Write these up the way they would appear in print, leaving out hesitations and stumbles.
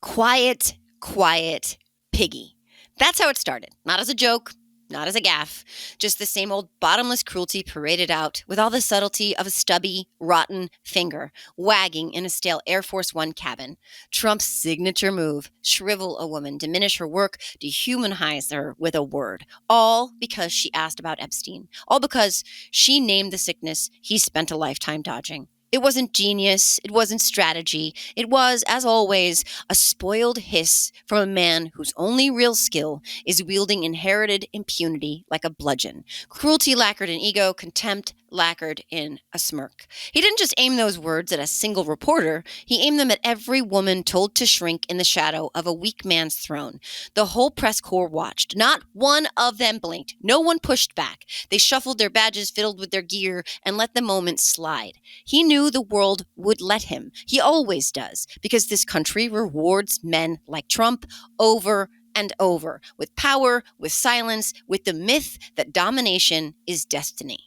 Quiet, quiet Piggy. That's how it started. Not as a joke, not as a gaffe, just the same old bottomless cruelty paraded out with all the subtlety of a stubby, rotten finger wagging in a stale Air Force One cabin. Trump's signature move: shrivel a woman, diminish her work, dehumanize her with a word. All because she asked about Epstein. All because she named the sickness he spent a lifetime dodging. It wasn't genius. It wasn't strategy. It was, as always, a spoiled hiss from a man whose only real skill is wielding inherited impunity like a bludgeon. Cruelty lacquered in ego, contempt lacquered in a smirk. He didn't just aim those words at a single reporter. He aimed them at every woman told to shrink in the shadow of a weak man's throne. The whole press corps watched. Not one of them blinked. No one pushed back. They shuffled their badges, fiddled with their gear, and let the moment slide. He knew the world would let him. He always does, because this country rewards men like Trump over and over, with power, with silence, with the myth that domination is destiny.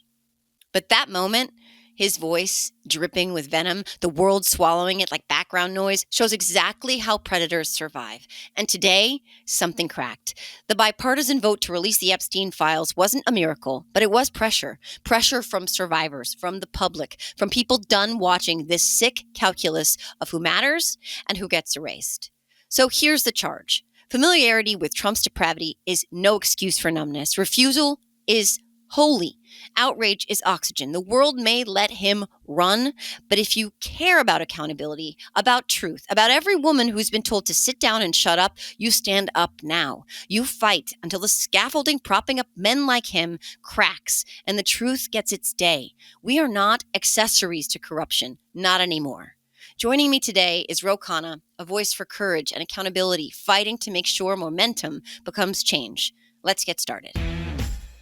But that moment, his voice dripping with venom, the world swallowing it like background noise, shows exactly how predators survive. And today, something cracked. The bipartisan vote to release the Epstein files wasn't a miracle, but it was pressure. Pressure from survivors, from the public, from people done watching this sick calculus of who matters and who gets erased. So here's the charge. Familiarity with Trump's depravity is no excuse for numbness. Refusal is holy. Outrage is oxygen. The world may let him run, but if you care about accountability, about truth, about every woman who's been told to sit down and shut up, you stand up now. You fight until the scaffolding propping up men like him cracks and the truth gets its day. We are not accessories to corruption, not anymore. Joining me today is Ro Khanna, a voice for courage and accountability, fighting to make sure momentum becomes change. Let's get started.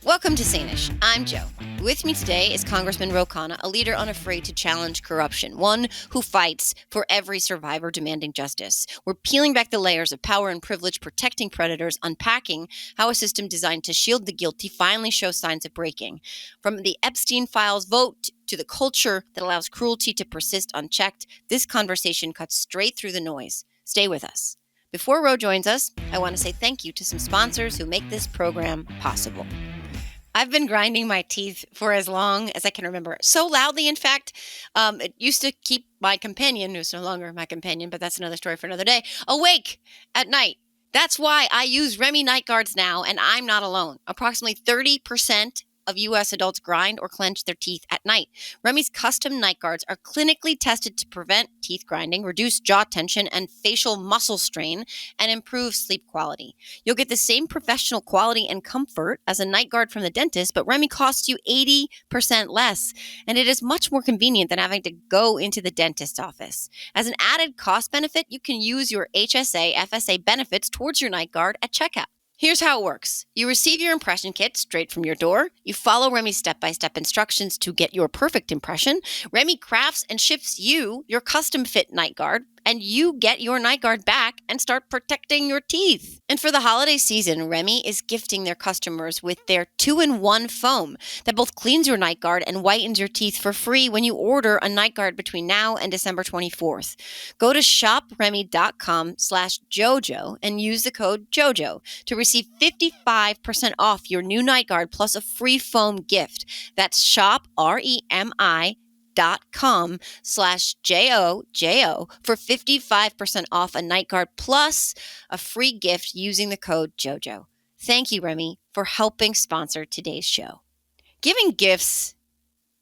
Welcome to SANE-ish. I'm Joe. With me today is Congressman Ro Khanna, a leader unafraid to challenge corruption, one who fights for every survivor demanding justice. We're peeling back the layers of power and privilege, protecting predators, unpacking how a system designed to shield the guilty finally shows signs of breaking. From the Epstein files vote to the culture that allows cruelty to persist unchecked, this conversation cuts straight through the noise. Stay with us. Before Ro joins us, I want to say thank you to some sponsors who make this program possible. I've been grinding my teeth for as long as I can remember. So loudly, in fact, it used to keep my companion, who's no longer my companion, but that's another story for another day, awake at night. That's why I use Remy night guards now, and I'm not alone. Approximately 30% of U.S. adults grind or clench their teeth at night. Remy's custom night guards are clinically tested to prevent teeth grinding, reduce jaw tension and facial muscle strain, and improve sleep quality. You'll get the same professional quality and comfort as a night guard from the dentist, but Remy costs you 80% less, and it is much more convenient than having to go into the dentist's office. As an added cost benefit, you can use your HSA, FSA benefits towards your night guard at checkout. Here's how it works. You receive your impression kit straight from your door. You follow Remy's step-by-step instructions to get your perfect impression. Remy crafts and ships you your custom-fit night guard, and you get your night guard back and start protecting your teeth. And for the holiday season, Remy is gifting their customers with their 2-in-1 foam that both cleans your night guard and whitens your teeth for free when you order a night guard between now and December 24th. Go to shopremy.com/JoJo and use the code JoJo to receive 55% off your new night guard plus a free foam gift. That's shopremi.com/JoJo for 55% off a night guard plus a free gift using the code JoJo. Thank you, Remy, for helping sponsor today's show. Giving gifts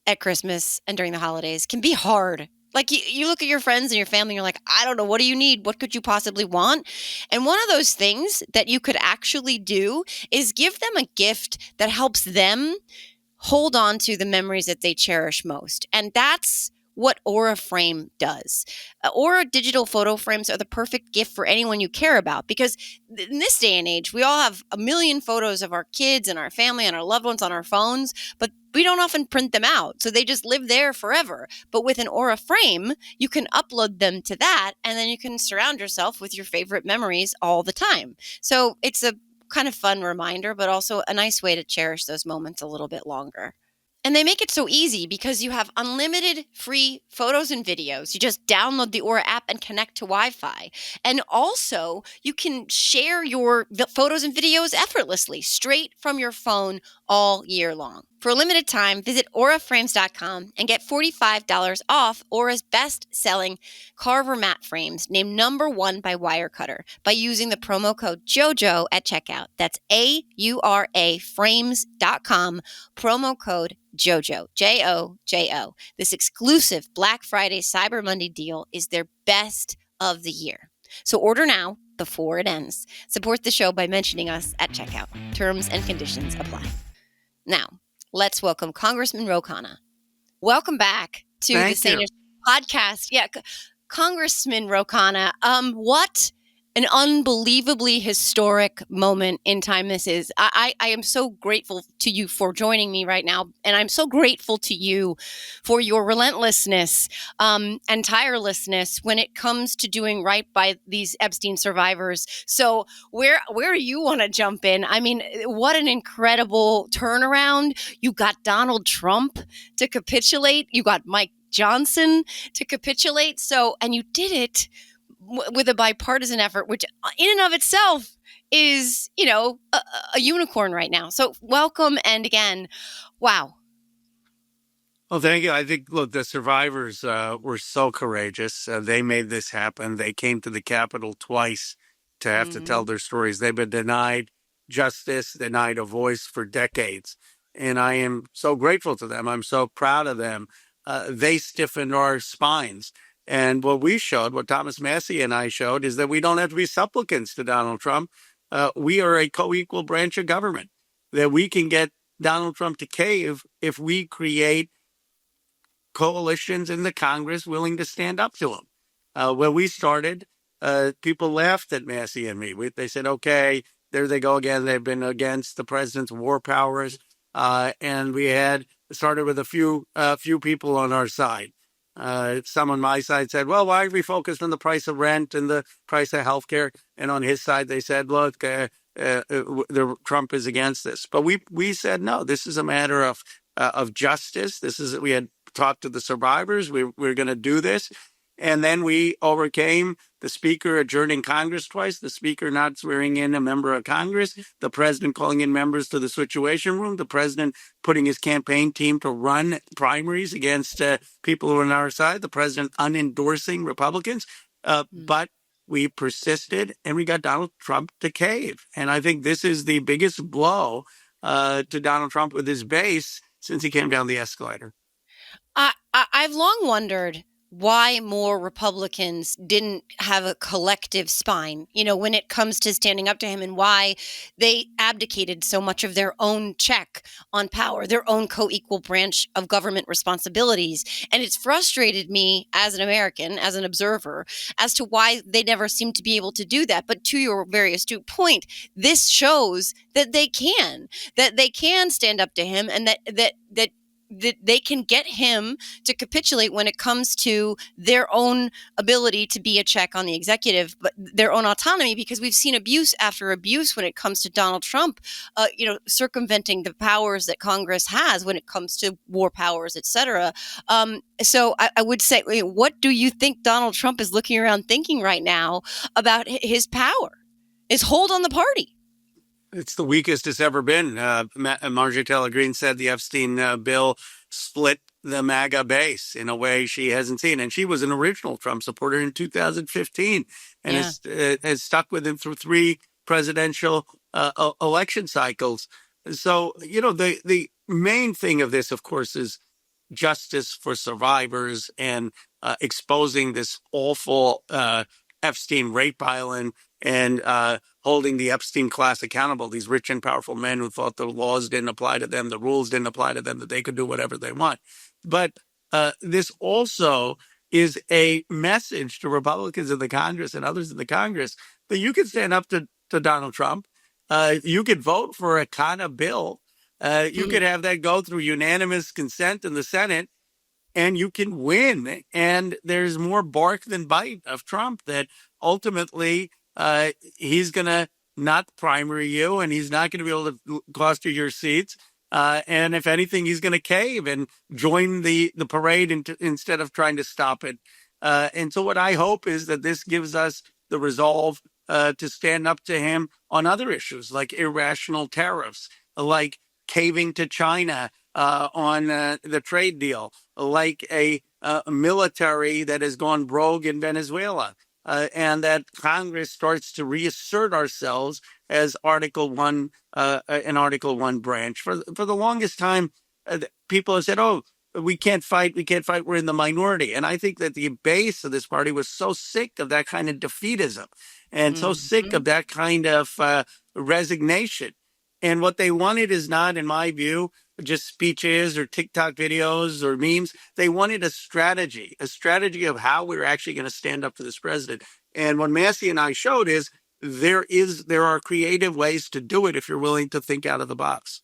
at Christmas and during the holidays can be hard. Like you look at your friends and your family, and you're like, I don't know, what do you need? What could you possibly want? And one of those things that you could actually do is give them a gift that helps them hold on to the memories that they cherish most. And that's what Aura Frame does. Aura digital photo frames are the perfect gift for anyone you care about, because in this day and age, we all have a million photos of our kids and our family and our loved ones on our phones, but we don't often print them out. So they just live there forever. But with an Aura Frame, you can upload them to that, and then you can surround yourself with your favorite memories all the time. So it's a kind of fun reminder, but also a nice way to cherish those moments a little bit longer. And they make it so easy because you have unlimited free photos and videos. You just download the Aura app and connect to Wi-Fi. And also, you can share your photos and videos effortlessly straight from your phone all year long. For a limited time, visit auraframes.com and get $45 off Aura's best-selling Carver matte frames, named #1 by Wirecutter, by using the promo code JOJO at checkout. That's AURA frames.com, promo code JOJO, JOJO. This exclusive Black Friday Cyber Monday deal is their best of the year. So order now before it ends. Support the show by mentioning us at checkout. Terms and conditions apply. Now, let's welcome Congressman Ro Khanna. Welcome back to the SANE podcast. Yeah, Congressman Ro Khanna, what an unbelievably historic moment in time this is. I am so grateful to you for joining me right now, and I'm so grateful to you for your relentlessness and tirelessness when it comes to doing right by these Epstein survivors. So where do you want to jump in? I mean, what an incredible turnaround. You got Donald Trump to capitulate. You got Mike Johnson to capitulate. So, and you did it with a bipartisan effort, which in and of itself is, a unicorn right now. So welcome. And again, wow. Well, thank you. I think, look, the survivors were so courageous. They made this happen. They came to the Capitol twice to have to tell their stories. They've been denied justice, denied a voice for decades. And I am so grateful to them. I'm so proud of them. They stiffened our spines. And what we showed, what Thomas Massie and I showed, is that we don't have to be supplicants to Donald Trump. We are a co-equal branch of government, that we can get Donald Trump to cave if we create coalitions in the Congress willing to stand up to him. When we started, people laughed at Massie and me. They said, okay, there they go again. They've been against the president's war powers. And we had started with a few people on our side. Some on my side said, well, why are we focused on the price of rent and the price of healthcare? And on his side, they said, look, Trump is against this. But we said, no, this is a matter of justice. We had talked to the survivors. We're going to do this. And then we overcame the speaker adjourning Congress twice, the speaker not swearing in a member of Congress, the president calling in members to the Situation Room, the president putting his campaign team to run primaries against people who are on our side, the president unendorsing Republicans. But we persisted and we got Donald Trump to cave. And I think this is the biggest blow to Donald Trump with his base since he came down the escalator. I've long wondered why more Republicans didn't have a collective spine, when it comes to standing up to him, and why they abdicated so much of their own check on power, their own co-equal branch of government responsibilities. And it's frustrated me as an American, as an observer, as to why they never seem to be able to do that. But to your very astute point, this shows that they can stand up to him, and that they can get him to capitulate when it comes to their own ability to be a check on the executive, but their own autonomy, because we've seen abuse after abuse when it comes to Donald Trump, circumventing the powers that Congress has when it comes to war powers, et cetera. So I would say, what do you think Donald Trump is looking around thinking right now about his power, his hold on the party? It's the weakest it's ever been. Marjorie Taylor Greene said the Epstein bill split the MAGA base in a way she hasn't seen. And she was an original Trump supporter in 2015 and has stuck with him through 3 presidential election cycles. So, the main thing of this, of course, is justice for survivors and exposing this awful Epstein rape island and holding the Epstein class accountable, these rich and powerful men who thought the laws didn't apply to them, the rules didn't apply to them, that they could do whatever they want. But this also is a message to Republicans in the Congress and others in the Congress that you can stand up to Donald Trump. You could vote for a kind of bill. You could have that go through unanimous consent in the Senate, and you can win. And there's more bark than bite of Trump, that ultimately he's going to not primary you, and he's not going to be able to cost you your seats. And if anything, he's going to cave and join the parade instead of trying to stop it. And so what I hope is that this gives us the resolve to stand up to him on other issues like irrational tariffs, like caving to China on the trade deal, like a military that has gone rogue in Venezuela, and that Congress starts to reassert ourselves as an Article One branch. For the longest time, people have said, "Oh, we can't fight. We can't fight. We're in the minority." And I think that the base of this party was so sick of that kind of defeatism and so sick Mm-hmm. of that kind of resignation. And what they wanted is not, in my view, just speeches or TikTok videos or memes. They wanted a strategy of how we were actually going to stand up to this president. And what Massey and I showed is there are creative ways to do it if you're willing to think out of the box.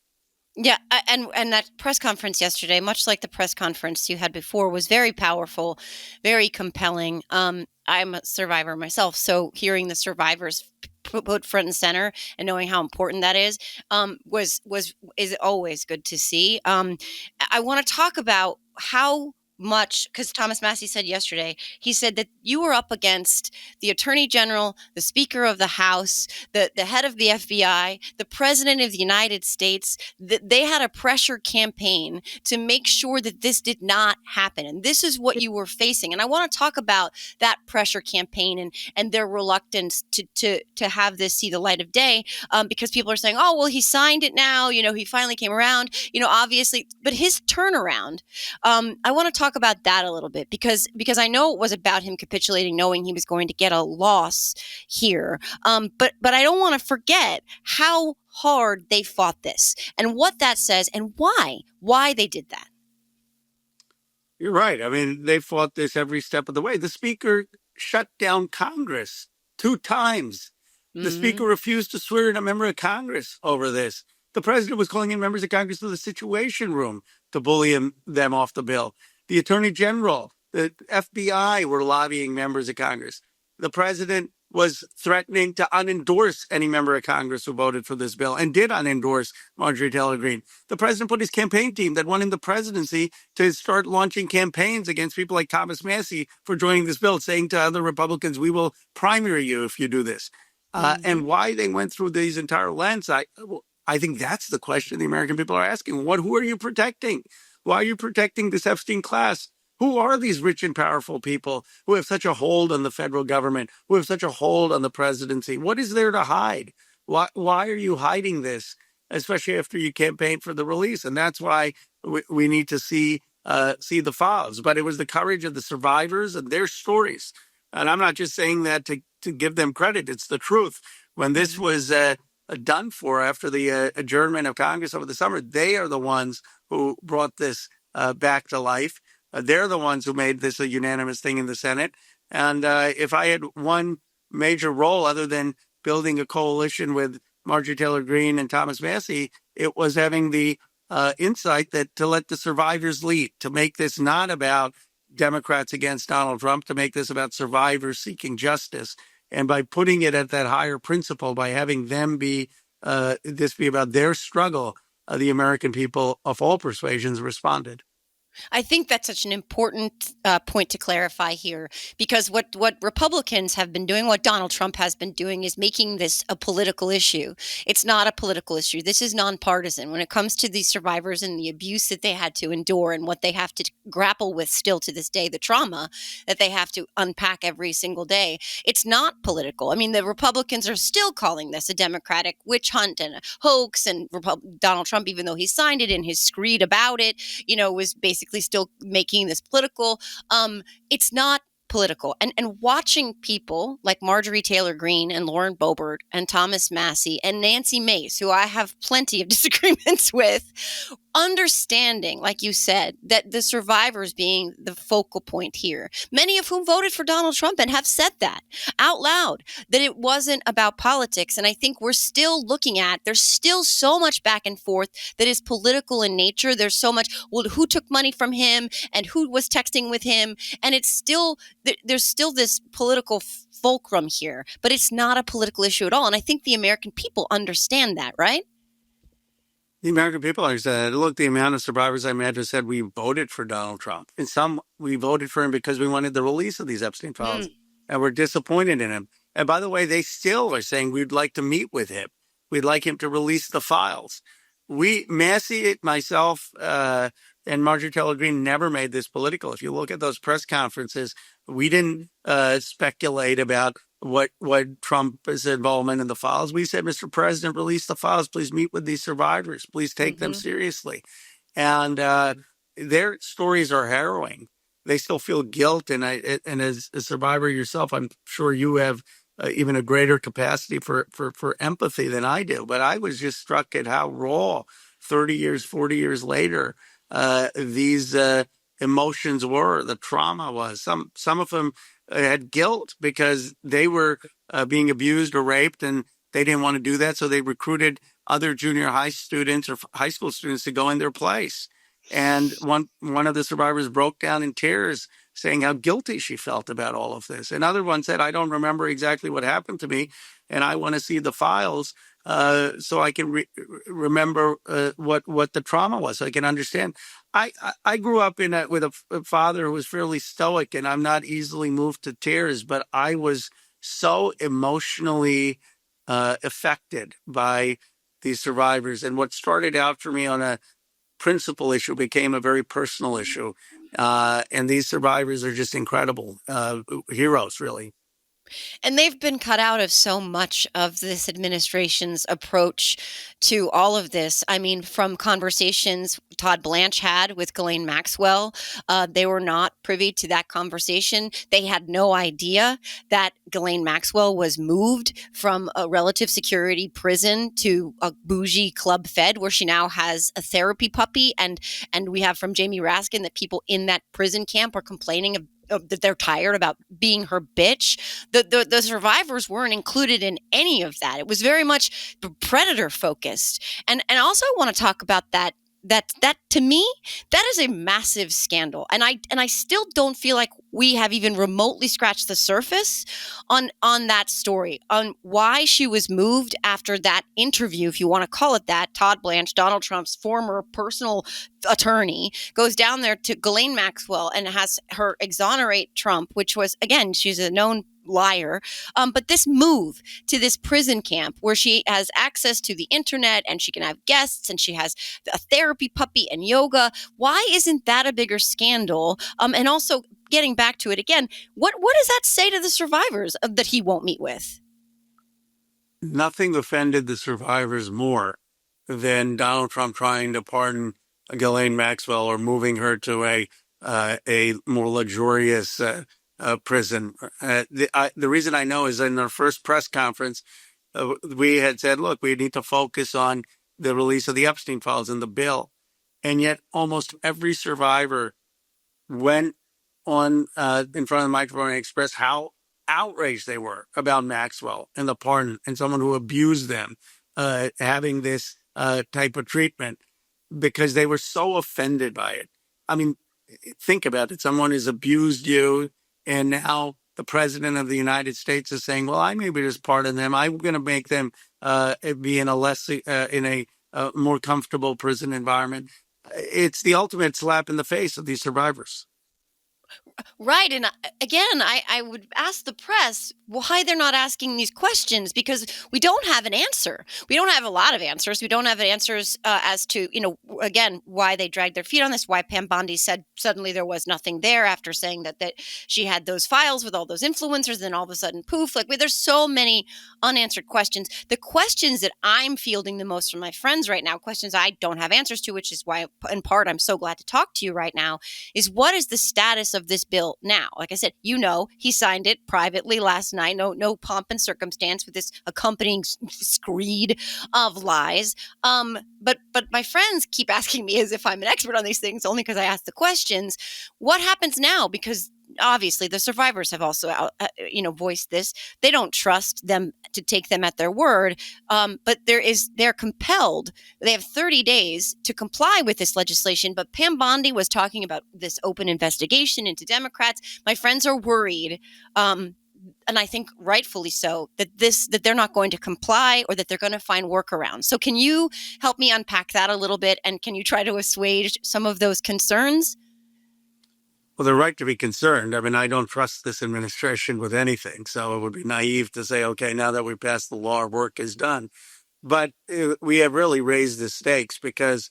Yeah, and that press conference yesterday, much like the press conference you had before, was very powerful, very compelling. I'm a survivor myself, so hearing the survivors put front and center and knowing how important that is always good to see. I want to talk about how much, because Thomas Massey said yesterday, he said that you were up against the Attorney General, the Speaker of the House, the head of the FBI, the President of the United States. That they had a pressure campaign to make sure that this did not happen, and this is what you were facing. And I want to talk about that pressure campaign and their reluctance to have this see the light of day, because people are saying, "Oh, well, he signed it now. He finally came around. Obviously." But his turnaround, I want to talk about that a little bit because I know it was about him capitulating, knowing he was going to get a loss here. But I don't want to forget how hard they fought this and what that says and why they did that. You're right. I mean, they fought this every step of the way. The speaker shut down Congress 2 times. The Mm-hmm. speaker refused to swear in a member of Congress over this. The president was calling in members of Congress to the Situation Room to bully them off the bill. The attorney general, the FBI were lobbying members of Congress. The president was threatening to unendorse any member of Congress who voted for this bill and did unendorse Marjorie Taylor Greene. The president put his campaign team that won him the presidency to start launching campaigns against people like Thomas Massey for joining this bill, saying to other Republicans, "We will primary you if you do this." Mm-hmm. And why they went through these entire lens, I think that's the question the American people are asking. Who are you protecting? Why are you protecting this Epstein class? Who are these rich and powerful people who have such a hold on the federal government, who have such a hold on the presidency? What is there to hide? Why are you hiding this, especially after you campaigned for the release? And that's why we need to see the files. But it was the courage of the survivors and their stories. And I'm not just saying that to give them credit. It's the truth. When this Mm-hmm. was done for after the adjournment of Congress over the summer, they are the ones who brought this back to life. They're the ones who made this a unanimous thing in the Senate. And if I had one major role other than building a coalition with Marjorie Taylor Greene and Thomas Massey, it was having the insight that to let the survivors lead, to make this not about Democrats against Donald Trump, to make this about survivors seeking justice. And by putting it at that higher principle, by having them this be about their struggle, the American people of all persuasions responded. I think that's such an important point to clarify here, because what Republicans have been doing, what Donald Trump has been doing, is making this a political issue. It's not a political issue. This is nonpartisan. When it comes to these survivors and the abuse that they had to endure and what they have to grapple with still to this day, the trauma that they have to unpack every single day, it's not political. I mean, the Republicans are still calling this a Democratic witch hunt and a hoax, and Donald Trump, even though he signed it in his screed about it, was basically still making this political. It's not political. And watching people like Marjorie Taylor Greene and Lauren Boebert and Thomas Massey and Nancy Mace, who I have plenty of disagreements with, understanding, like you said, that the survivors being the focal point here, many of whom voted for Donald Trump and have said that out loud, that it wasn't about politics. And I think we're still looking at, there's still so much back and forth that is political in nature. There's so much, well, who took money from him and who was texting with him? And it's still, there's still this political fulcrum here, but it's not a political issue at all. And I think the American people understand that, right? The American people understand. Look, the amount of survivors I met who said we voted for Donald Trump, and some we voted for him because we wanted the release of these Epstein files, and we're disappointed in him. And by the way, they still are saying we'd like to meet with him. We'd like him to release the files. Massey, myself, and Marjorie Taylor Greene never made this political. If you look at those press conferences, we didn't speculate about what Trump's involvement in the files. We said, Mr. President, release the files. Please meet with these survivors. Please take them seriously. And their stories are harrowing. They still feel guilt. And as a survivor yourself, I'm sure you have even a greater capacity for empathy than I do. But I was just struck at how raw 30 years, 40 years later, these emotions were, the trauma was. Some of them had guilt because they were being abused or raped, and they didn't want to do that. So they recruited other junior high students or high school students to go in their place. And one of the survivors broke down in tears, saying how guilty she felt about all of this. Another one said, I don't remember exactly what happened to me, and I want to see the files so I can remember what the trauma was, so I can understand. I grew up with a father who was fairly stoic, and I'm not easily moved to tears, but I was so emotionally affected by these survivors. And what started out for me on a principal issue became a very personal issue. And these survivors are just incredible heroes, really. And they've been cut out of so much of this administration's approach to all of this. I mean, from conversations Todd Blanche had with Ghislaine Maxwell, they were not privy to that conversation. They had no idea that Ghislaine Maxwell was moved from a relative security prison to a bougie Club Fed, where she now has a therapy puppy. And we have from Jamie Raskin that people in that prison camp are complaining of that they're tired about being her bitch. The survivors weren't included in any of that. It was very much predator focused. And also I want to talk about that to me, that is a massive scandal. And I still don't feel like we have even remotely scratched the surface on that story, on why she was moved after that interview, if you want to call it that. Todd Blanche, Donald Trump's former personal attorney, goes down there to Ghislaine Maxwell and has her exonerate Trump, which was, again, she's a known liar. But this move to this prison camp where she has access to the internet and she can have guests and she has a therapy puppy and yoga. Why isn't that a bigger scandal? And also getting back to it again, what does that say to the survivors that he won't meet with? Nothing offended the survivors more than Donald Trump trying to pardon Ghislaine Maxwell or moving her to a more luxurious prison. The reason I know is in our first press conference, we had said, look, we need to focus on the release of the Epstein files in the bill. And yet almost every survivor went on in front of the microphone and expressed how outraged they were about Maxwell and the pardon and someone who abused them having this type of treatment because they were so offended by it. I mean, think about it. Someone has abused you, and now the president of the United States is saying, well, I maybe just pardon them. I'm going to make them be in a more comfortable prison environment. It's the ultimate slap in the face of these survivors. Right. And again, I would ask the press why they're not asking these questions, because we don't have an answer. We don't have a lot of answers. We don't have answers as to, again, why they dragged their feet on this, why Pam Bondi said suddenly there was nothing there after saying that she had those files with all those influencers. Then all of a sudden, poof, there's so many unanswered questions. The questions that I'm fielding the most from my friends right now, questions I don't have answers to, which is why, in part, I'm so glad to talk to you right now, is what is the status of this bill now? Like I said, he signed it privately last night. No pomp and circumstance with this accompanying screed of lies. But my friends keep asking me as if I'm an expert on these things, only because I ask the questions. What happens now? Because obviously the survivors have also voiced this. They don't trust them to take them at their word. But they're compelled. They have 30 days to comply with this legislation. But Pam Bondi was talking about this open investigation into Democrats. My friends are worried and I think rightfully so, that they're not going to comply or that they're going to find workarounds. So can you help me unpack that a little bit, and can you try to assuage some of those concerns? Well, they're right to be concerned. I mean, I don't trust this administration with anything. So it would be naive to say, okay, now that we passed the law, our work is done. But we have really raised the stakes because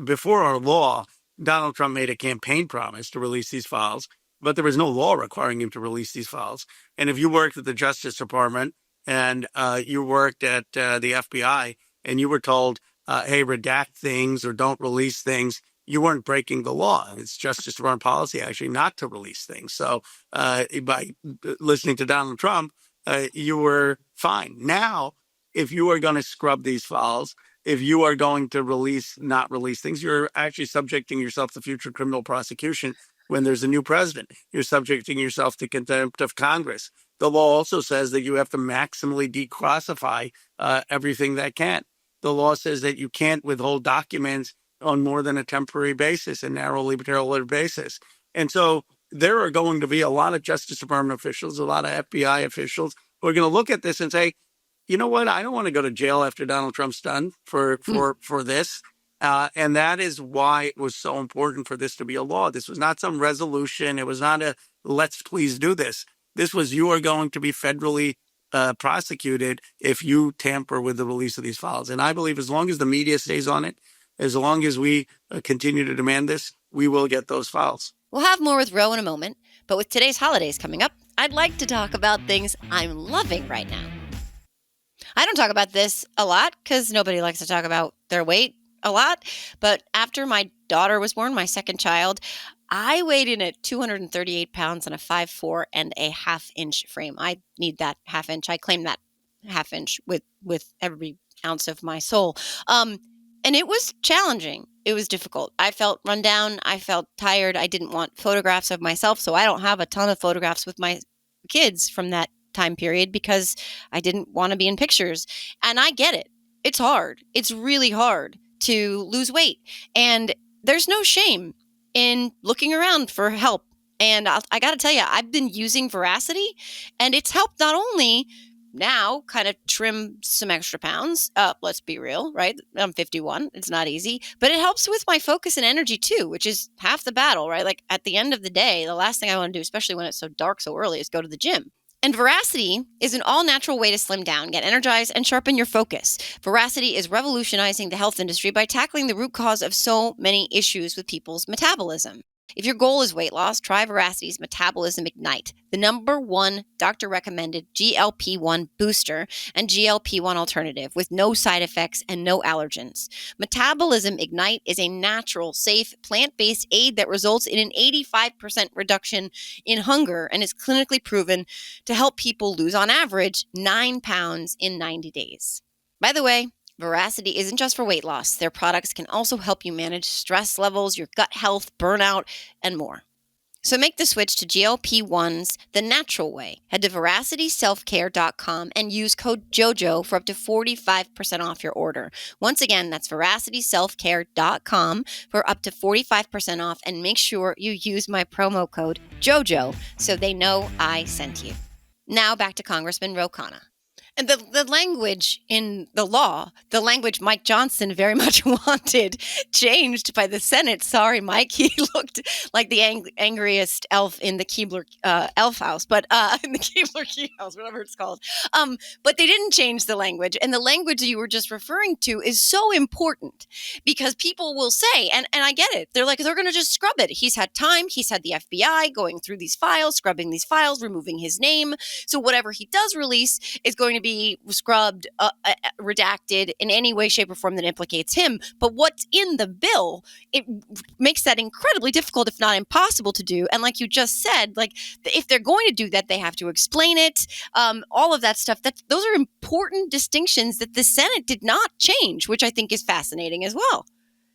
before our law, Donald Trump made a campaign promise to release these files, but there was no law requiring him to release these files. And if you worked at the Justice Department and you worked at the FBI and you were told, hey, redact things or don't release things, you weren't breaking the law. It's Justice Department policy actually not to release things. So by listening to Donald Trump, you were fine. Now, if you are going to scrub these files, if you are going to not release things, you're actually subjecting yourself to future criminal prosecution when there's a new president. You're subjecting yourself to contempt of Congress. The law also says that you have to maximally declassify everything that can. The law says that you can't withhold documents on more than a temporary basis, a narrowly tailored basis. And so there are going to be a lot of Justice Department officials, a lot of FBI officials who are going to look at this and say, you know what? I don't want to go to jail after Donald Trump's done for this. And that is why it was so important for this to be a law. This was not some resolution. It was not a let's please do this. This was you are going to be federally prosecuted if you tamper with the release of these files. And I believe as long as the media stays on it, as long as we continue to demand this, we will get those files. We'll have more with Ro in a moment, but with today's holidays coming up, I'd like to talk about things I'm loving right now. I don't talk about this a lot because nobody likes to talk about their weight a lot. But after my daughter was born, my second child, I weighed in at 238 pounds on a 5'4" and a half-inch frame. I need that half inch. I claim that half inch with every ounce of my soul. And it was challenging. It was difficult. I felt run down. I felt tired. I didn't want photographs of myself, so I don't have a ton of photographs with my kids from that time period because I didn't want to be in pictures. And I get it. It's hard. It's really hard to lose weight. And there's no shame in looking around for help. And I got to tell you, I've been using Veracity, and it's helped not only now kind of trim some extra pounds. Let's be real, right? I'm 51. It's not easy, but it helps with my focus and energy too, which is half the battle, right? Like at the end of the day, the last thing I want to do, especially when it's so dark so early, is go to the gym. And Veracity is an all-natural way to slim down, get energized, and sharpen your focus. Veracity is revolutionizing the health industry by tackling the root cause of so many issues with people's metabolism. If your goal is weight loss, try Veracity's Metabolism Ignite, the #1 doctor-recommended GLP-1 booster and GLP-1 alternative with no side effects and no allergens. Metabolism Ignite is a natural, safe, plant-based aid that results in an 85% reduction in hunger and is clinically proven to help people lose, on average, 9 pounds in 90 days. By the way, Veracity isn't just for weight loss. Their products can also help you manage stress levels, your gut health, burnout, and more. So make the switch to GLP-1s the natural way. Head to veracityselfcare.com and use code JOJO for up to 45% off your order. Once again, that's veracityselfcare.com for up to 45% off, and make sure you use my promo code JOJO so they know I sent you. Now back to Congressman Ro Khanna. And the language in the law, the language Mike Johnson very much wanted changed by the Senate. Sorry, Mike. He looked like the angriest elf in the Keebler elf house, but in the Keebler Key house, whatever it's called. But they didn't change the language. And the language you were just referring to is so important because people will say, and I get it, they're like, they're going to just scrub it. He's had time. He's had the FBI going through these files, scrubbing these files, removing his name. So whatever he does release is going to be scrubbed, redacted in any way, shape, or form that implicates him. But what's in the bill, it makes that incredibly difficult, if not impossible to do. And like you just said, like if they're going to do that, they have to explain it. All of that stuff. Those are important distinctions that the Senate did not change, which I think is fascinating as well.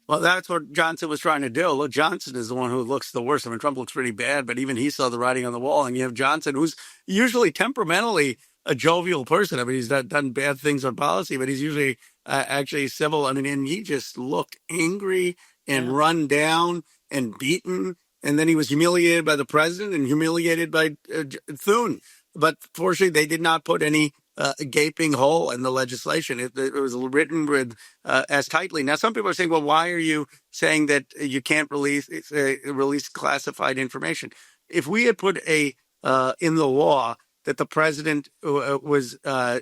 Well, that's what Johnson was trying to do. Look, Johnson is the one who looks the worst. I mean, Trump looks pretty bad, but even he saw the writing on the wall. And you have Johnson, who's usually temperamentally a jovial person. I mean, he's not done bad things on policy, but he's usually actually civil. I mean, and he just looked angry and run down and beaten. And then he was humiliated by the president and humiliated by Thune. but fortunately, they did not put any gaping hole in the legislation. It was written with as tightly. Now, some people are saying, "Well, why are you saying that you can't release classified information?" If we had put a in the law that the president was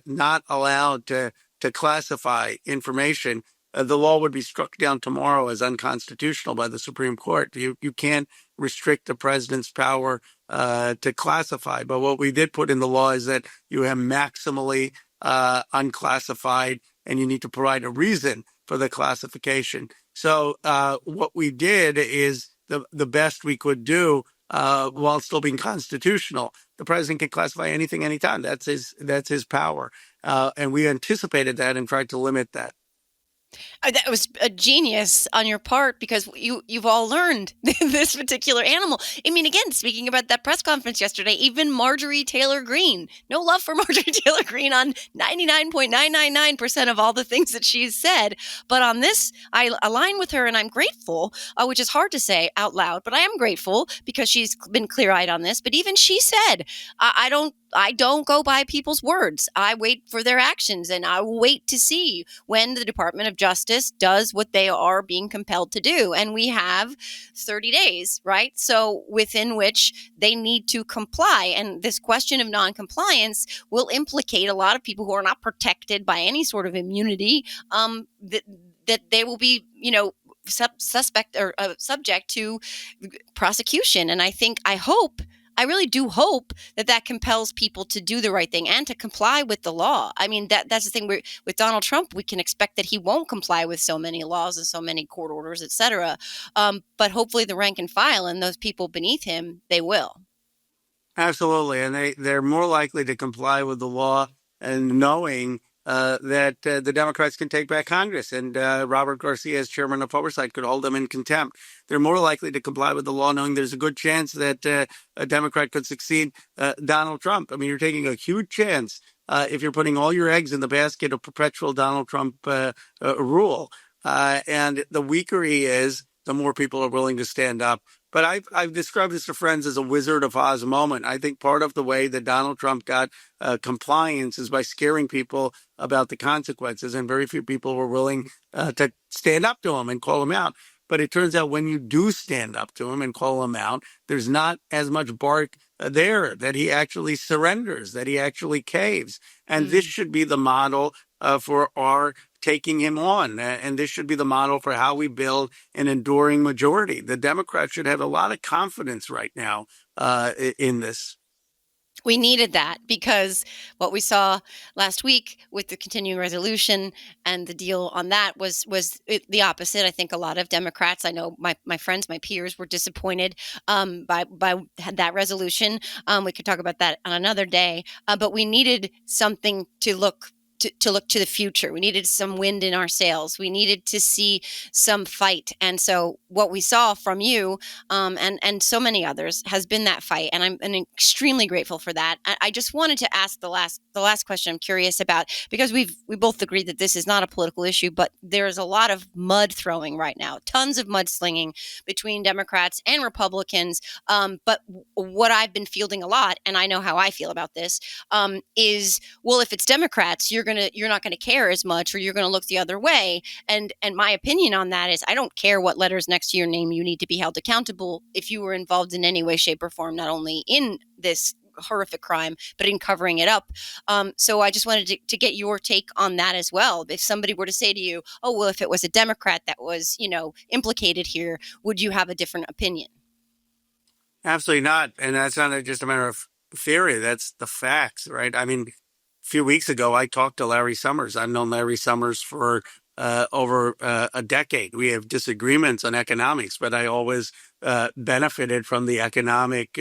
not allowed to classify information, the law would be struck down tomorrow as unconstitutional by the Supreme Court. You can't restrict the president's power to classify. But what we did put in the law is that you have maximally unclassified, and you need to provide a reason for the classification. So what we did is the best we could do while still being constitutional. The president can classify anything, anytime. That's his power, and we anticipated that and tried to limit that. That was a genius on your part, because you've all learned this particular animal. I mean, again, speaking about that press conference yesterday, even Marjorie Taylor Greene, no love for Marjorie Taylor Greene on 99.999% of all the things that she's said. But on this, I align with her, and I'm grateful, which is hard to say out loud, but I am grateful because she's been clear-eyed on this. But even she said, I don't go by people's words. I wait for their actions, and I will wait to see when the Department of Justice does what they are being compelled to do. And we have 30 days, right? So within which they need to comply. And this question of noncompliance will implicate a lot of people who are not protected by any sort of immunity, that they will be, suspect or subject to prosecution. And I really do hope that compels people to do the right thing and to comply with the law. I mean, that's the thing. With Donald Trump, we can expect that he won't comply with so many laws and so many court orders, et cetera. But hopefully the rank and file and those people beneath him, they will. Absolutely. And they're more likely to comply with the law and knowing that the Democrats can take back Congress, and Robert Garcia, as chairman of oversight, could hold them in contempt. They're more likely to comply with the law knowing there's a good chance that a Democrat could succeed Donald Trump. I mean, you're taking a huge chance if you're putting all your eggs in the basket of perpetual Donald Trump rule. And the weaker he is, the more people are willing to stand up. But I've described this to friends as a Wizard of Oz moment. I think part of the way that Donald Trump got compliance is by scaring people about the consequences, and very few people were willing to stand up to him and call him out. But it turns out when you do stand up to him and call him out, there's not as much bark there, that he actually surrenders, that he actually caves. And this should be the model for our taking him on. And this should be the model for how we build an enduring majority. The Democrats should have a lot of confidence right now in this. We needed that, because what we saw last week with the continuing resolution and the deal on that was the opposite. I think a lot of Democrats, I know my friends, my peers, were disappointed by that resolution. We could talk about that on another day, but we needed something to look to the future. We needed some wind in our sails. We needed to see some fight. And so what we saw from you and so many others has been that fight. And I'm extremely grateful for that. I just wanted to ask the last question I'm curious about, because we both agreed that this is not a political issue, but there's a lot of mud throwing right now, tons of mudslinging between Democrats and Republicans. But what I've been fielding a lot, and I know how I feel about this, is, well, if it's Democrats, you're not gonna care as much, or you're gonna look the other way. And my opinion on that is, I don't care what letters next to your name. You need to be held accountable if you were involved in any way, shape, or form, not only in this horrific crime, but in covering it up. So I just wanted to get your take on that as well. If somebody were to say to you, oh, well, if it was a Democrat that was, implicated here, would you have a different opinion? Absolutely not. And that's not just a matter of theory. That's the facts, right? I mean, a few weeks ago, I talked to Larry Summers. I've known Larry Summers for over a decade. We have disagreements on economics, but I always benefited from the economic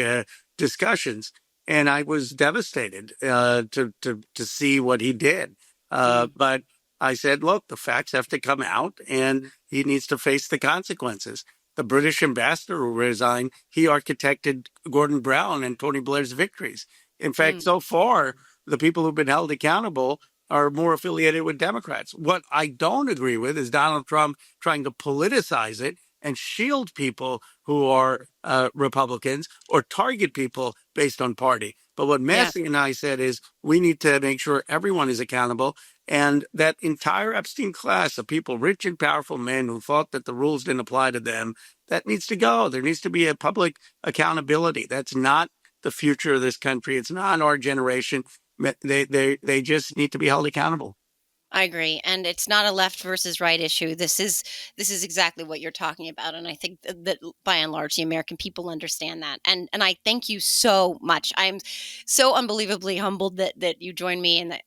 discussions. And I was devastated to see what he did. But I said, look, the facts have to come out, and he needs to face the consequences. The British ambassador who resigned, he architected Gordon Brown and Tony Blair's victories. In fact, so far, the people who've been held accountable are more affiliated with Democrats. What I don't agree with is Donald Trump trying to politicize it and shield people who are Republicans or target people based on party. But what Yeah, Massey and I said is we need to make sure everyone is accountable. And that entire Epstein class of people, rich and powerful men who thought that the rules didn't apply to them, that needs to go. There needs to be a public accountability. That's not the future of this country. It's not our generation. They just need to be held accountable. I agree, and it's not a left versus right issue. This is exactly what you're talking about, and I think that by and large, the American people understand that. And I thank you so much. I'm so unbelievably humbled that you joined me, and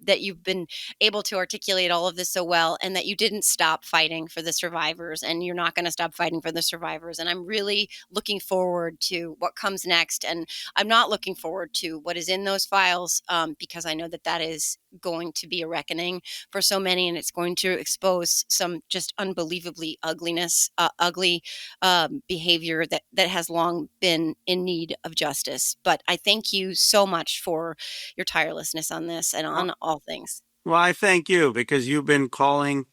that you've been able to articulate all of this so well, and that you didn't stop fighting for the survivors, and you're not going to stop fighting for the survivors. And I'm really looking forward to what comes next. And I'm not looking forward to what is in those files, because I know that is going to be a reckoning for so many, and it's going to expose some just unbelievably ugly behavior that has long been in need of justice. But I thank you so much for your tirelessness on this and on all things. Well, I thank you because you've been calling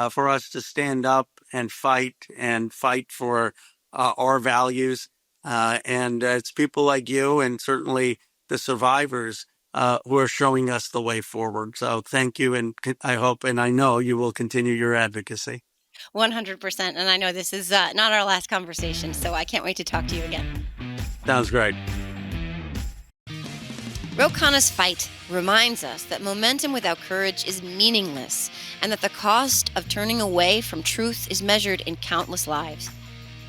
for us to stand up and fight for our values. And it's people like you and certainly the survivors who are showing us the way forward. So thank you. And I hope and I know you will continue your advocacy. 100%. And I know this is not our last conversation, so I can't wait to talk to you again. Sounds great. Ro Khanna's fight reminds us that momentum without courage is meaningless, and that the cost of turning away from truth is measured in countless lives.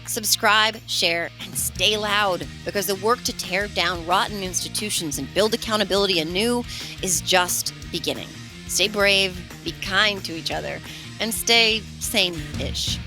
Subscribe, share, and stay loud, because the work to tear down rotten institutions and build accountability anew is just beginning. Stay brave, be kind to each other, and stay sane-ish.